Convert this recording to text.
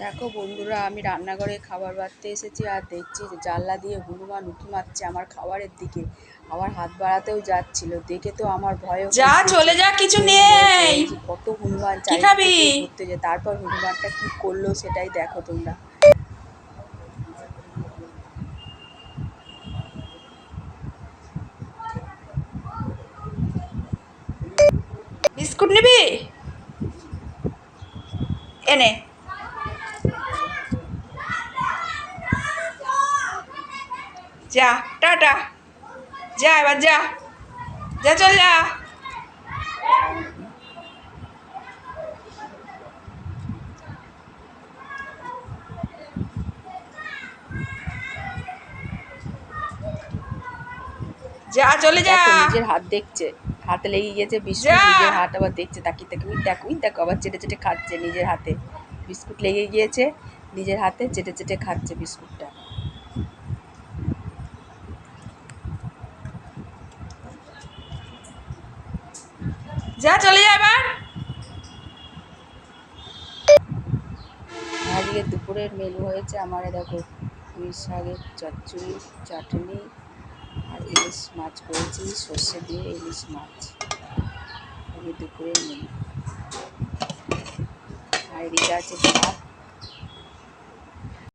দেখো বন্ধুরা, আমি রান্নাঘরে খাবার বাড়তে এসেছি আর দেখছি যে জানলা দিয়ে হনুমান উঁকি মারছে আমার খাবারের দিকে। আমার হাত বাড়াতেও যাচ্ছিল, দেখে তো আমার ভয় যা চলে যা, কিছু নেই। কত হনুমান কি খাবি? চারিদিকে ঘুরতে যায়। তারপর হনুমানটা কি করলো সেটাই দেখো তোমরা। বিস্কুট নিবি? এনে যা, টাটা। যা এবার, যা যা, চল যা। যা, চলে যা। দেখো নিজের হাত দেখছে, হাতে লেগে গিয়েছে বিস্কুট, যা। নিজের হাত আবার দেখছে তাকিয়ে তাকিয়ে। দেখো আবার চেটে চেটে খাচ্ছে নিজের হাতে। বিস্কুট লেগে গিয়েছে নিজের হাতে, চেটে চেটে খাচ্ছে বিস্কুটটা। যা, চলে যা এবার। আজকে দুপুরের মেনু হয়েছে আমার, দেখো পুঁই শাকের চচ্চড়ি, চাটনি আর ইলিশ মাছ করেছি, সর্ষে দিয়ে ইলিশ মাছ। আজকে দুপুরের মেনু। আর এদিকে আছে ভাত,